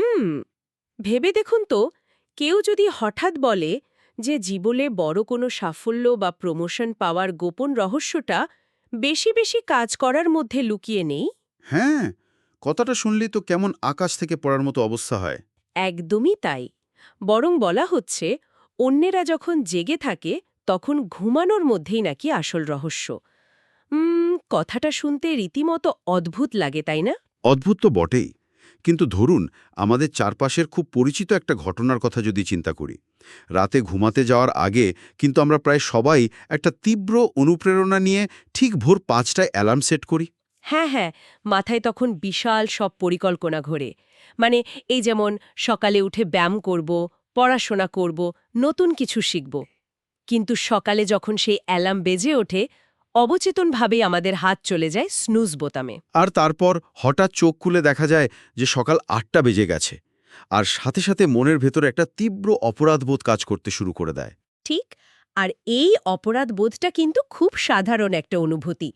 হুম, ভেবে দেখুন তো, কেউ যদি হঠাৎ বলে যে জীবনে বড় কোনো সাফল্য বা প্রমোশন পাওয়ার গোপন রহস্যটা বেশি বেশি কাজ করার মধ্যে লুকিয়ে নেই। হ্যাঁ, কথাটা শুনলেই তো কেমন আকাশ থেকে পড়ার মতো অবস্থা হয়। একদমই তাই। বরং বলা হচ্ছে অন্যেরা যখন জেগে থাকে তখন ঘুমানোর মধ্যেই নাকি আসল রহস্য। কথাটা শুনতে রীতিমতো অদ্ভুত লাগে, তাই না? অদ্ভুত তো বটেই। কিন্তু ধরুন, আমাদের চারপাশের খুব পরিচিত একটা ঘটনার কথা যদি চিন্তা করি। রাতে ঘুমাতে যাওয়ার আগে কিন্তু আমরা প্রায় সবাই একটা তীব্র অনুপ্রেরণা নিয়ে ঠিক ভোর ৫টায় অ্যালার্ম সেট করি। হ্যাঁ, হ্যাঁ, মাথায় তখন বিশাল সব পরিকল্পনা ঘোরে। মানে এই যেমন সকালে উঠে ব্যায়াম করব, পড়াশোনা করব, নতুন কিছু শিখব। কিন্তু সকালে যখন সেই অ্যালার্ম বেজে ওঠে, অবচেতনভাবেই আমাদের হাত চলে যায় স্নুজ বোতামে। আর তারপর হঠাৎ চোখ খুলে দেখা যায় যে সকাল ৮টা বেজে গেছে। আর সাথে সাথে মনের ভেতরে একটা তীব্র অপরাধবোধ কাজ করতে শুরু করে দেয়। ঠিক। আর এই অপরাধ বোধটা কিন্তু খুব সাধারণ একটা অনুভূতি।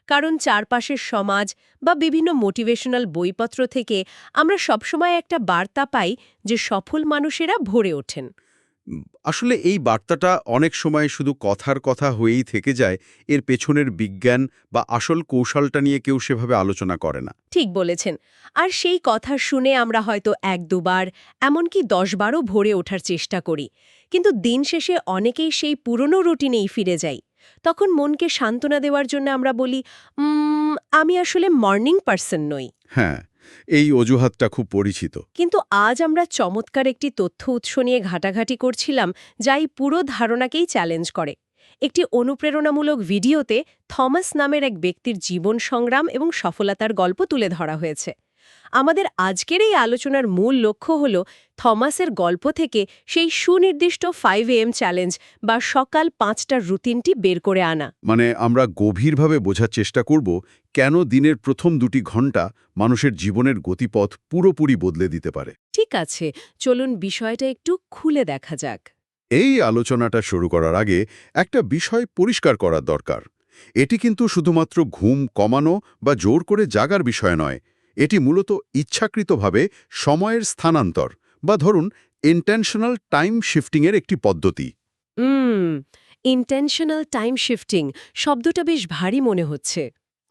কারণ চারপাশের সমাজ বা বিভিন্ন মোটিভেশনাল বইপত্র থেকে আমরা সবসময় একটা বার্তা পাই যে সফল মানুষেরা ভরে ওঠেন। উম, আসলে এই বার্তাটা অনেক সময় শুধু কথার কথা হয়েই থেকে যায়। এর পেছনের বিজ্ঞান বা আসল কৌশলটা নিয়ে কেউ সেভাবে আলোচনা করে না। ঠিক বলেছেন। আর সেই কথা শুনে আমরা হয়তো এক দুবার, এমনকি ১০ বারও ভরে ওঠার চেষ্টা করি। কিন্তু দিন শেষে অনেকেই সেই পুরনো রুটিনেই ফিরে যাই। তখন মনকে সান্ত্বনা দেওয়ার জন্য আমরা বলি, আমি আসলে মর্নিং পারসন নই।" হ্যাঁ, এই অজুহাতটা খুব পরিচিত। কিন্তু আজ আমরা চমৎকার একটি তথ্য উৎস নিয়ে ঘাটাঘাটি করছিলাম, যা এই পুরো ধারণাকেই চ্যালেঞ্জ করে। একটি অনুপ্রেরণামূলক ভিডিওতে থমাস নামের এক ব্যক্তির জীবন সংগ্রাম এবং সফলতার গল্প তুলে ধরা হয়েছে। আমাদের আজকের এই আলোচনার মূল লক্ষ্য হল থমাসের গল্প থেকে সেই সুনির্দিষ্ট 5 AM চ্যালেঞ্জ বা সকাল ৫টার রুটিনটি বের করে আনা। মানে আমরা গভীরভাবে বোঝার চেষ্টা করব কেন দিনের প্রথম ২টি ঘণ্টা মানুষের জীবনের গতিপথ পুরোপুরি বদলে দিতে পারে। ঠিক আছে, চলুন বিষয়টা একটু খুলে দেখা যাক। এই আলোচনাটা শুরু করার আগে একটা বিষয় পরিষ্কার করার দরকার। এটি কিন্তু শুধুমাত্র ঘুম কমানো বা জোর করে জাগার বিষয় নয়। এটি মূলত ইচ্ছাকৃতভাবে সময়ের স্থানান্তর বা ধরুন ইন্টেনশনাল টাইম শিফটিংয়ের একটি পদ্ধতি। হুম, ইন্টেনশনাল টাইম শিফটিং শব্দটা বেশ ভারী মনে হচ্ছে।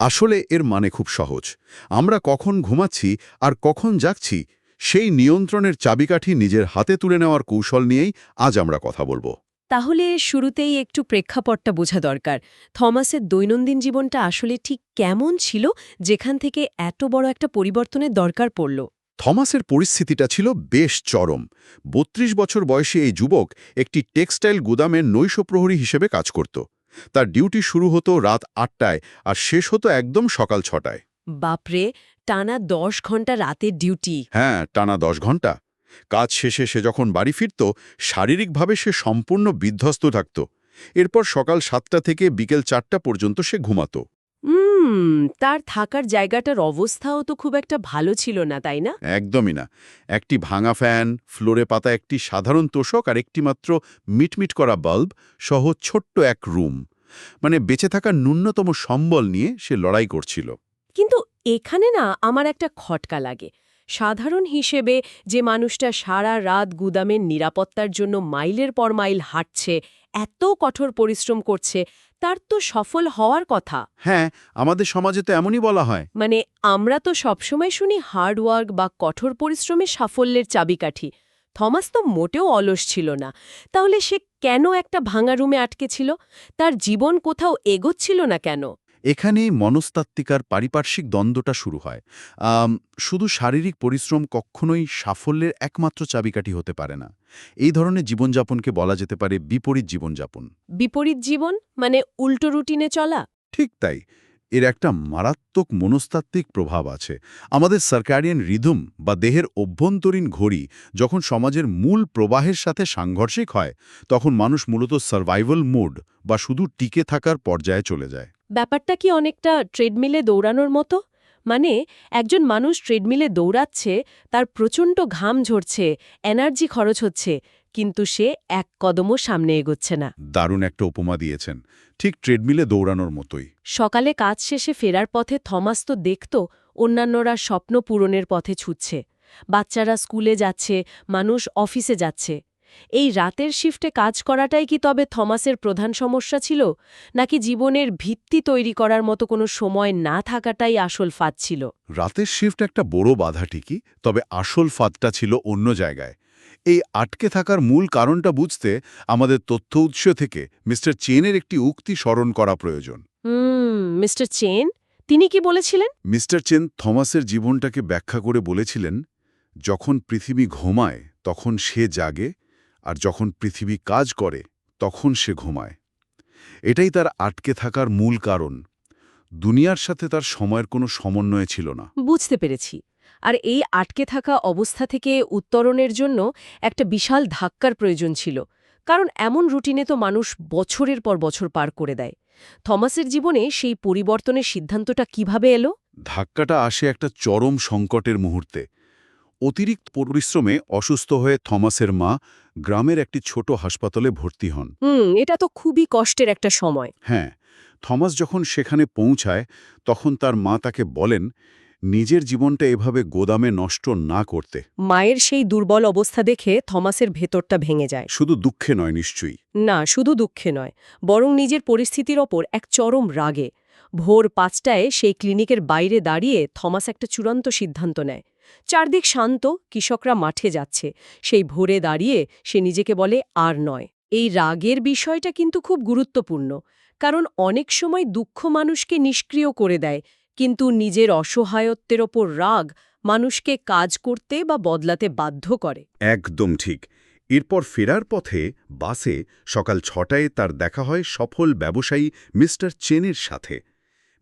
আসলে এর মানে খুব সহজ। আমরা কখন ঘুমাচ্ছি আর কখন জাগছি, সেই নিয়ন্ত্রণের চাবিকাঠি নিজের হাতে তুলে নেওয়ার কৌশল নিয়েই আজ আমরা কথা বলবো। তাহলে শুরুতেই একটু প্রেক্ষাপটটা বোঝা দরকার। থমাসের দৈনন্দিন জীবনটা আসলে ঠিক কেমন ছিল, যেখান থেকে এত বড় একটা পরিবর্তনের দরকার পড়ল? থমাসের পরিস্থিতিটা ছিল বেশ চরম। ৩২ বছর বয়সী এই যুবক একটি টেক্সটাইল গুদামের নৈশপ্রহরী হিসেবে কাজ করত। তার ডিউটি শুরু হতো রাত ৮টায় আর শেষ হতো একদম সকাল ৬টায়। বাপরে, টানা ১০ ঘন্টা রাতের ডিউটি! হ্যাঁ, টানা ১০ ঘণ্টা। কাজ শেষে সে যখন বাড়ি ফিরত, শারীরিকভাবে সে সম্পূর্ণ বিধ্বস্ত থাকত। এরপর সকাল ৭টা থেকে বিকেল ৪টা পর্যন্ত সে ঘুমাত। তার থাকার জায়গাটার অবস্থাও তো খুব একটা ভালো ছিল না, তাই না? একদমই না। একটি ভাঙা ফ্যান, ফ্লোরে পাতা একটি সাধারণ তোশক আর একটি মাত্র মিটমিট করা বাল্ব সহ ছোট্ট এক রুম। মানে বেঁচে থাকার ন্যূনতম সম্বল নিয়ে সে লড়াই করছিল। কিন্তু এখানে না আমার একটা খটকা লাগে। সাধারণ হিসেবে যে মানুষটা সারা রাত গুদামের নিরাপত্তার জন্য মাইলের পর মাইল হাঁটছে, এত কঠোর পরিশ্রম করছে, তার তো সফল হওয়ার কথা। হ্যাঁ, আমাদের সমাজে তো এমনই বলা হয়। মানে আমরা তো সবসময় শুনি হার্ডওয়ার্ক বা কঠোর পরিশ্রমে সাফল্যের চাবিকাঠি। থমাস তো মোটেও অলস ছিল না। তাহলে সে কেন একটা ভাঙা রুমে আটকে ছিল? তার জীবন কোথাও এগোচ্ছিল না কেন? এখানেই মনস্তাত্ত্বিক আর পারিপার্শ্বিক দ্বন্দ্বটা শুরু হয়। আম, শুধু শারীরিক পরিশ্রম কখনোই সাফল্যের একমাত্র চাবিকাঠি হতে পারে না। এই ধরনের জীবনযাপনকে বলা যেতে পারে বিপরীত জীবনযাপন। বিপরীত জীবন মানে উল্টো রুটিনে চলা? ঠিক তাই। এর একটা মারাত্মক মনস্তাত্ত্বিক প্রভাব আছে। আমাদের সার্কাডিয়ান রিদম বা দেহের অভ্যন্তরীণ ঘড়ি যখন সমাজের মূল প্রবাহের সাথে সাংঘর্ষিক হয়, তখন মানুষ মূলত সার্ভাইভাল মোড বা শুধু টিকে থাকার পর্যায়ে চলে যায়। ব্যাপারটা কি অনেকটা ট্রেডমিলে দৌড়ানোর মতো? মানে একজন মানুষ ট্রেডমিলে দৌড়াচ্ছে, তার প্রচণ্ড ঘাম ঝরছে, এনার্জি খরচ হচ্ছে, কিন্তু সে এক কদমও সামনে এগোচ্ছে না। দারুণ একটা উপমা দিয়েছেন। ঠিক ট্রেডমিলে দৌড়ানোর মতোই। সকালে কাজ শেষে ফেরার পথে থমাস তো দেখত অন্যান্যরা স্বপ্ন পূরণের পথে ছুটছে, বাচ্চারা স্কুলে যাচ্ছে, মানুষ অফিসে যাচ্ছে। এই রাতের শিফটে কাজ করাটাই কি তবে থমাসের প্রধান সমস্যা ছিল, নাকি জীবনের ভিত্তি তৈরি করার মতো কোনো সময় না থাকাটাই আসল ফাঁদ ছিল? রাতের শিফট একটা বড় বাধা ঠিকই, তবে আসল ফাঁদটা ছিল অন্য জায়গায়। এই আটকে থাকার মূল কারণটা বুঝতে আমাদের তথ্য উৎস থেকে মিস্টার চেনের একটি উক্তি স্মরণ করা প্রয়োজন। মিস্টার চেন, তিনি কি বলেছিলেন? মিস্টার চেন থমাসের জীবনটাকে ব্যাখ্যা করে বলেছিলেন, যখন পৃথিবী ঘুমায় তখন সে জাগে, আর যখন পৃথিবী কাজ করে তখন সে ঘুমায়। এটাই তার আটকে থাকার মূল কারণ। দুনিয়ার সাথে তার সময়ের কোনো সমন্বয় ছিল না। বুঝতে পেরেছি। আর এই আটকে থাকা অবস্থা থেকে উত্তরণের জন্য একটা বিশাল ধাক্কার প্রয়োজন ছিল, কারণ এমন রুটিনে তো মানুষ বছরের পর বছর পার করে দেয়। থমাসের জীবনে সেই পরিবর্তনের সিদ্ধান্তটা কিভাবে এলো? ধাক্কাটা আসে একটা চরম সংকটের মুহূর্তে। অতিরিক্ত পরিশ্রমে অসুস্থ হয়ে থমাসের মা গ্রামের একটি ছোট হাসপাতালে ভর্তি হন। এটা তো খুবই কষ্টের একটা সময়। হ্যাঁ, থমাস যখন সেখানে পৌঁছায় তখন তার মা তাকে বলেন নিজের জীবনটা এভাবে গোদামে নষ্ট না করতে। মায়ের সেই দুর্বল অবস্থা দেখে থমাসের ভেতরটা ভেঙে যায়। শুধু দুঃখে নয় নিশ্চয়ই। না, শুধু দুঃখে নয়, বরং নিজের পরিস্থিতির ওপর এক চরম রাগে। ভোর ৫টায় সেই ক্লিনিকের বাইরে দাঁড়িয়ে থমাস একটা চূড়ান্ত সিদ্ধান্ত নেয়। চারদিক শান্ত, কৃষকরা মাঠে যাচ্ছে। সেই ভোরে দাঁড়িয়ে সে নিজেকে বলে, আর নয়। এই রাগের বিষয়টা কিন্তু খুব গুরুত্বপূর্ণ, কারণ অনেক সময় দুঃখ মানুষকে নিষ্ক্রিয় করে দেয়, কিন্তু নিজের অসহায়ত্বের ওপর রাগ মানুষকে কাজ করতে বা বদলাতে বাধ্য করে। একদম ঠিক। এরপর ফেরার পথে বাসে সকাল ৬টায় তার দেখা হয় সফল ব্যবসায়ী মিস্টার চেনের সাথে।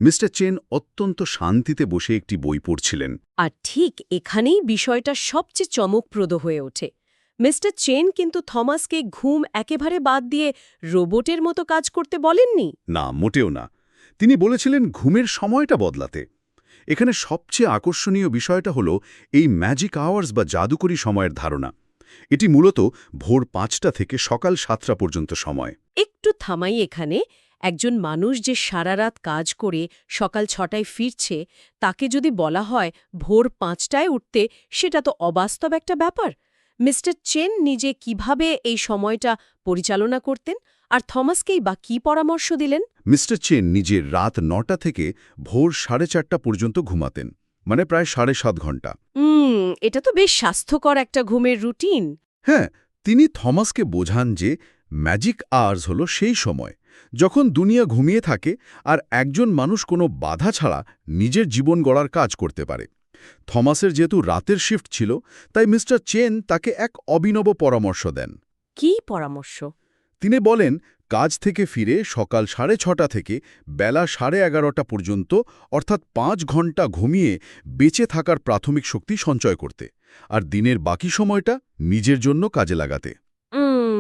মিস্টার চেন অত্যন্ত শান্তিতে বসে একটি বই পড়ছিলেন। আর ঠিক এখানেই বিষয়টা সবচেয়ে চমকপ্রদ হয়ে ওঠে। মিস্টার চেন কিন্তু থমাসকে ঘুম একেবারে বাদ দিয়ে রোবটের মতো কাজ করতে বলেননি। না, মোটেও না। তিনি বলেছিলেন ঘুমের সময়টা বদলাতে। এখানে সবচেয়ে আকর্ষণীয় বিষয়টা হলো এই ম্যাজিক আওয়ার্স বা জাদুকরী সময়ের ধারণা। এটি মূলত ভোর ৫টা থেকে সকাল ৭টা পর্যন্ত সময়। একটু থামাই এখানে। একজন মানুষ যে সারা রাত কাজ করে সকাল ৬টায় ফিরছে, তাকে যদি বলা হয় ভোর ৫টায় উঠতে, সেটা তো অবাস্তব একটা ব্যাপার। মিস্টার চেন নিজে কিভাবে এই সময়টা পরিচালনা করতেন, আর থমাসকেই বা কী পরামর্শ দিলেন? মিস্টার চেন নিজে রাত ৯টা থেকে ভোর ৪:৩০ পর্যন্ত ঘুমাতেন, মানে প্রায় ৭.৫ ঘন্টা। এটা তো বেশ স্বাস্থ্যকর একটা ঘুমের রুটিন। হ্যাঁ, তিনি থমাসকে বোঝান যে ম্যাজিক আওয়ার্স হল সেই সময় যখন দুনিয়া ঘুমিয়ে থাকে আর একজন মানুষ কোনো বাধা ছাড়া নিজের জীবন গড়ার কাজ করতে পারে। থমাসের যেহেতু রাতের শিফট ছিল, তাই মিস্টার চেন তাকে এক অভিনব পরামর্শ দেন। কী পরামর্শ? তিনি বলেন কাজ থেকে ফিরে সকাল ৬:৩০ থেকে বেলা ১১:৩০ পর্যন্ত, অর্থাৎ ৫ ঘন্টা ঘুমিয়ে বেঁচে থাকার প্রাথমিক শক্তি সঞ্চয় করতে, আর দিনের বাকি সময়টা নিজের জন্য কাজে লাগাতে।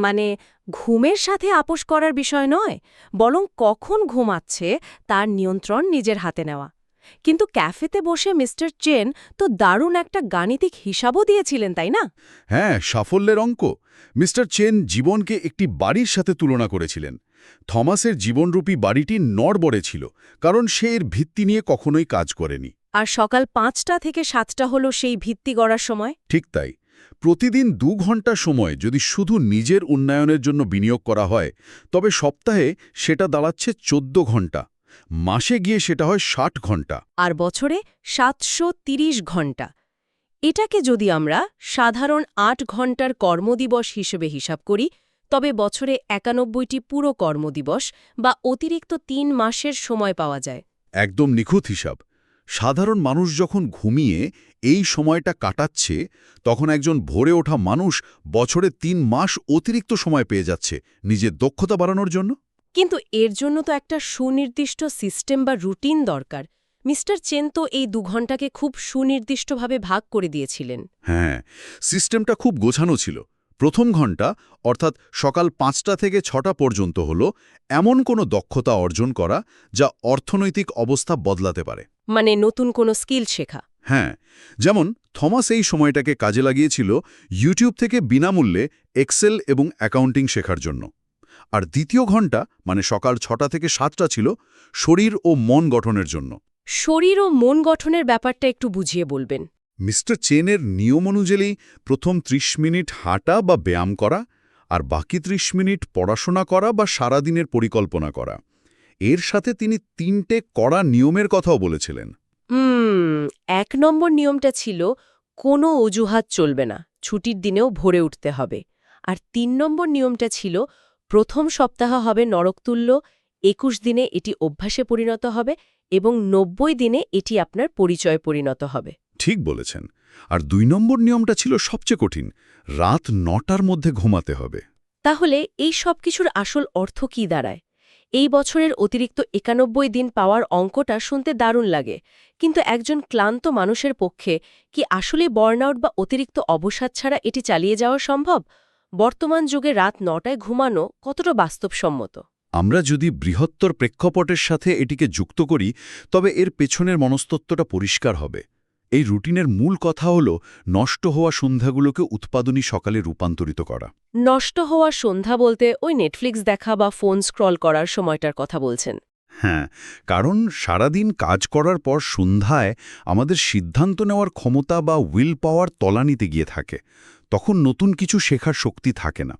মানে ঘুমের সাথে আপোস করার বিষয় নয়, বরং কখন ঘুমাচ্ছে তার নিয়ন্ত্রণ নিজের হাতে নেওয়া। কিন্তু ক্যাফেতে বসে মিস্টার চেন তো দারুণ একটা গাণিতিক হিসাবও দিয়েছিলেন, তাই না? হ্যাঁ, সাফল্যের অঙ্ক। মিস্টার চেন জীবনকে একটি বাড়ির সাথে তুলনা করেছিলেন। থমাসের জীবনরূপী বাড়িটি নড়বড়ে ছিল, কারণ সে এর ভিত্তি নিয়ে কখনোই কাজ করেনি। আর সকাল ৫টা থেকে ৭টা হলো সেই ভিত্তি গড়ার সময়। ঠিক তাই। প্রতিদিন ২ ঘন্টা সময় যদি শুধু নিজের উন্নয়নের জন্য বিনিয়োগ করা হয়, তবে সপ্তাহে সেটা দাঁড়াচ্ছে ১৪ ঘন্টা। মাসে গিয়ে সেটা হয় ৬০ ঘন্টা। আর বছরে ৭৩০ ঘন্টা। এটাকে যদি আমরা সাধারণ ৮ ঘন্টার কর্মদিবস হিসেবে হিসাব করি, তবে বছরে ৯১টি পুরো কর্মদিবস বা অতিরিক্ত ৩ মাসের সময় পাওয়া যায়। একদম নিখুঁত হিসাব। সাধারণ মানুষ যখন ঘুমিয়ে এই সময়টা কাটাচ্ছে, তখন একজন ভোরে ওঠা মানুষ বছরে ৩ মাস অতিরিক্ত সময় পেয়ে যাচ্ছে নিজের দক্ষতা বাড়ানোর জন্য। কিন্তু এর জন্য তো একটা সুনির্দিষ্ট সিস্টেম বা রুটিন দরকার। মিস্টার চেন তো এই ২ ঘন্টাকে খুব সুনির্দিষ্টভাবে ভাগ করে দিয়েছিলেন। হ্যাঁ, সিস্টেমটা খুব গোছানো ছিল। প্রথম ঘন্টা, অর্থাৎ সকাল ৫টা থেকে ৬টা পর্যন্ত হল এমন কোনো দক্ষতা অর্জন করা যা অর্থনৈতিক অবস্থা বদলাতে পারে। মানে নতুন কোনো স্কিল শেখা। হ্যাঁ, যেমন থমাস এই সময়টাকে কাজে লাগিয়েছিল ইউটিউব থেকে বিনামূল্যে এক্সেল এবং অ্যাকাউন্টিং শেখার জন্য। আর দ্বিতীয় ঘন্টা, মানে সকাল ৬টা থেকে ৭টা ছিল শরীর ও মন গঠনের জন্য। শরীর ও মন গঠনের ব্যাপারটা একটু বুঝিয়ে বলবেন। মিস্টার চেনের নিয়ম অনুযায়ী প্রথম ৩০ মিনিট হাঁটা বা ব্যায়াম করা আর বাকি ৩০ মিনিট পড়াশোনা করা বা সারাদিনের পরিকল্পনা করা। এর সাথে তিনি ৩টে কড়া নিয়মের কথাও বলেছিলেন। ১ নম্বর নিয়মটা ছিল কোনো অজুহাত চলবে না, ছুটির দিনেও ভোরে উঠতে হবে। আর ৩ নম্বর নিয়মটা ছিল প্রথম সপ্তাহ হবে নরকতুল্য, ২১ দিনে এটি অভ্যাসে পরিণত হবে এবং ৯০ দিনে এটি আপনার পরিচয়ে পরিণত হবে। ঠিক বলেছেন। আর ২ নম্বর নিয়মটা ছিল সবচেয়ে কঠিন, রাত ৯টার মধ্যে ঘুমাতে হবে। তাহলে এই সব কিছুর আসল অর্থ কি দাঁড়ায়? এই বছরের অতিরিক্ত ৯১ দিন পাওয়ার অঙ্কটা শুনতে দারুণ লাগে, কিন্তু একজন ক্লান্ত মানুষের পক্ষে কি আসলে বার্নআউট বা অতিরিক্ত অবসাদ ছাড়া এটি চালিয়ে যাওয়া সম্ভব? বর্তমান যুগে রাত ৯টায় ঘুমানো কতটা বাস্তবসম্মত? আমরা যদি বৃহত্তর প্রেক্ষাপটের সাথে এটিকে যুক্ত করি, তবে এর পেছনের মনস্তত্ত্বটা পরিষ্কার হবে। এই রুটিনের মূল কথা হল নষ্ট হওয়া সন্ধ্যাগুলোকে উৎপাদনী সকালে রূপান্তরিত করা। নষ্ট হওয়া সন্ধ্যা বলতে ওই নেটফ্লিক্স দেখা বা ফোন স্ক্রল করার সময়টার কথা বলছেন? হ্যাঁ, কারণ সারাদিন কাজ করার পর সন্ধ্যায় আমাদের সিদ্ধান্ত নেওয়ার ক্ষমতা বা উইল পাওয়ার তলানিতে গিয়ে থাকে। তখন নতুন কিছু শেখার শক্তি থাকে না।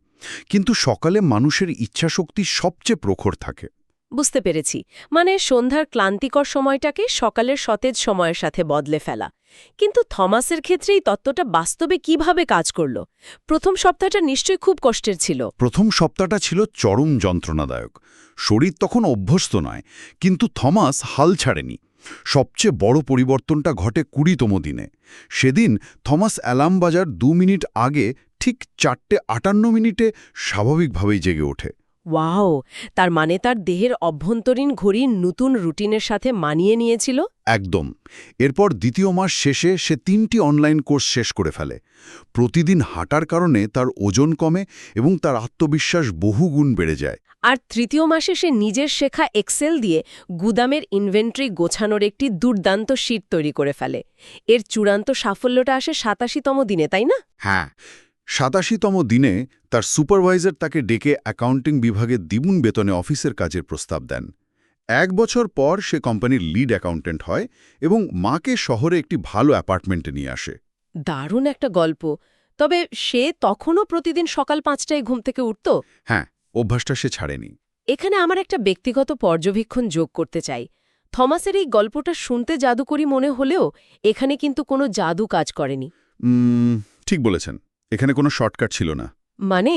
কিন্তু সকালে মানুষের ইচ্ছাশক্তি সবচেয়ে প্রখর থাকে। বুঝতে পেরেছি, মানে সন্ধ্যার ক্লান্তিকর সময়টাকে সকালের সতেজ সময়ের সাথে বদলে ফেলা। কিন্তু থমাসের ক্ষেত্রে এই তত্ত্বটা বাস্তবে কিভাবে কাজ করল? প্রথম সপ্তাহটা নিশ্চয়ই খুব কষ্টের ছিল। প্রথম সপ্তাহটা ছিল চরম যন্ত্রণাদায়ক। শরীর তখন অভ্যস্ত নয়, কিন্তু থমাস হাল ছাড়েনি। সবচেয়ে বড় পরিবর্তনটা ঘটে ২০তম দিনে। সেদিন থমাস অ্যালার্ম বাজার ২ মিনিট আগে ঠিক ৪:৫৮ স্বাভাবিকভাবেই জেগে ওঠে। ওয়াও! তার মানে তার দেহের অভ্যন্তরীণ ঘড়ি নতুন রুটিনের সাথে মানিয়ে নিয়েছিল? একদম। এরপর দ্বিতীয় মাস শেষে সে ৩টি অনলাইন কোর্স শেষ করে ফেলে। প্রতিদিন হাঁটার কারণে তার ওজন কমে এবং তার আত্মবিশ্বাস বহুগুণ বেড়ে যায়। আর তৃতীয় মাসে সে নিজের শেখা এক্সেল দিয়ে গুদামের ইনভেন্টরি গোছানোর একটি দুর্দান্ত শীট তৈরি করে ফেলে। এর চূড়ান্ত সাফল্যটা আসে ৮৭তম দিনে, তাই না? হ্যাঁ, ৮৭তম দিনে তার সুপারভাইজার তাকে ডেকে অ্যাকাউন্টিং বিভাগে দ্বিগুণ বেতনে অফিসের কাজের প্রস্তাব দেন। ১ বছর পর সে কোম্পানির লিড অ্যাকাউন্টেন্ট হয় এবং মাকে শহরে একটি ভালো অ্যাপার্টমেন্টে নিয়ে আসে। দারুণ একটা গল্প। তবে সে তখনও প্রতিদিন সকাল ৫টায় ঘুম থেকে উঠত? হ্যাঁ, অভ্যাসটা সে ছাড়েনি। এখানে আমার একটা ব্যক্তিগত পর্যবেক্ষণ যোগ করতে চাই। থমাসের এই গল্পটা শুনতে জাদুকরী মনে হলেও এখানে কিন্তু কোনো জাদু কাজ করেনি। ঠিক বলেছেন, এখানে কোনো শর্টকাট ছিল না। মানে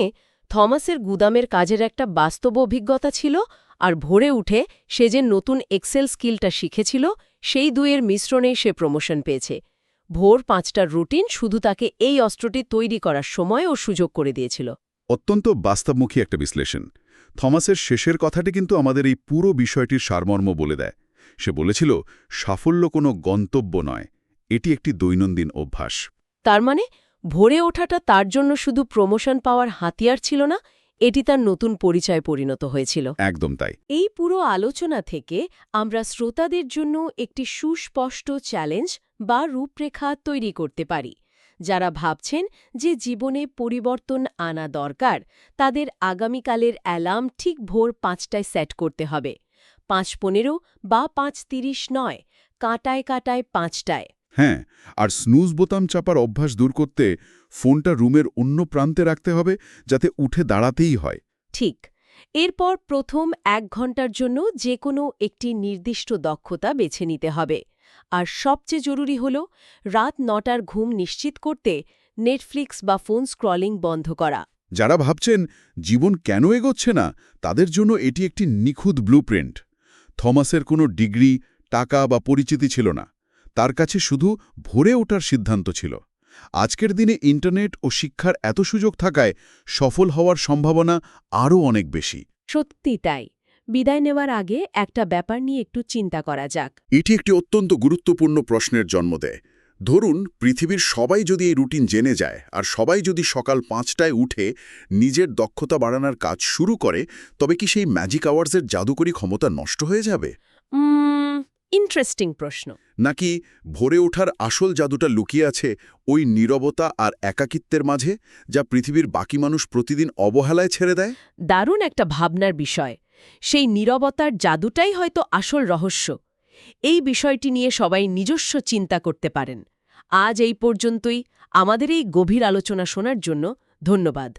থমাসের গুদামের কাজের একটা বাস্তব অভিজ্ঞতা ছিল, আর ভোরে উঠে সে যে নতুন এক্সেল স্কিলটা শিখেছিল, সেই দুয়ের মিশ্রণেই সে প্রমোশন পেয়েছে। ভোর ৫টার রুটিন শুধু তাকে এই অস্ত্রটি তৈরি করার সময় ও সুযোগ করে দিয়েছিল। অত্যন্ত বাস্তবমুখী একটা বিশ্লেষণ। থমাসের শেষের কথাটি কিন্তু আমাদের এই পুরো বিষয়টির সারমর্ম বলে দেয়। সে বলেছিল, সাফল্য কোনো গন্তব্য নয়, এটি একটি দৈনন্দিন অভ্যাস। তার মানে ভোরে ওঠাটা তার জন্য শুধু প্রমোশন পাওয়ার হাতিয়ার ছিল না, এটি তার নতুন পরিচয় পরিণত হয়েছিল। একদম তাই। এই পুরো আলোচনা থেকে আমরা শ্রোতাদের জন্য একটি সুস্পষ্ট চ্যালেঞ্জ বা রূপরেখা তৈরি করতে পারি। যারা ভাবছেন যে জীবনে পরিবর্তন আনা দরকার, তাদের আগামীকালের অ্যালার্ম ঠিক ভোর ৫টায় সেট করতে হবে। ৫:১৫ বা ৫:৩০ নয়, কাঁটায় কাঁটায় ৫টায়। হ্যাঁ, আর স্নুজ বোতাম চাপার অভ্যাস দূর করতে ফোনটা রুমের অন্য প্রান্তে রাখতে হবে, যাতে উঠে দাঁড়াতেই হয়। ঠিক। এরপর প্রথম ১ ঘন্টার জন্য যে কোনো একটি নির্দিষ্ট দক্ষতা বেছে নিতে হবে। আর সবচেয়ে জরুরি হল রাত ৯টার ঘুম নিশ্চিত করতে নেটফ্লিক্স বা ফোন স্ক্রলিং বন্ধ করা। যারা ভাবছেন জীবন কেন এগোচ্ছে না, তাদের জন্য এটি একটি নিখুঁত ব্লুপ্রিন্ট। থমাসের কোনো ডিগ্রি, টাকা বা পরিচিতি ছিল না। তার কাছে শুধু ভোরে ওঠার সিদ্ধান্ত ছিল। আজকের দিনে ইন্টারনেট ও শিক্ষার এত সুযোগ থাকায় সফল হওয়ার সম্ভাবনা আরও অনেক বেশি। সত্যি তাই। বিদায় নেওয়ার আগে একটা ব্যাপার নিয়ে একটু চিন্তা করা যাক। এটি একটি অত্যন্ত গুরুত্বপূর্ণ প্রশ্নের জন্ম দেয়। ধরুন, পৃথিবীর সবাই যদি এই রুটিন জেনে যায় আর সবাই যদি সকাল ৫টায় উঠে নিজের দক্ষতা বাড়ানোর কাজ শুরু করে, তবে কি সেই ম্যাজিক আওয়ার্সের জাদুকরী ক্ষমতা নষ্ট হয়ে যাবে? ইন্টারেস্টিং প্রশ্ন। নাকি ভোরে ওঠার আসল জাদুটা লুকিয়ে আছে ওই নীরবতা আর একাকিত্বের মাঝে, যা পৃথিবীর বাকি মানুষ প্রতিদিন অবহেলায় ছেড়ে দেয়? দারুণ একটা ভাবনার বিষয়। সেই নীরবতার জাদুটাই হয়তো আসল রহস্য। এই বিষয়টি নিয়ে সবাই নিজস্ব চিন্তা করতে পারেন। আজ এই পর্যন্তই। আমাদের এই গভীর আলোচনা শোনার জন্য ধন্যবাদ।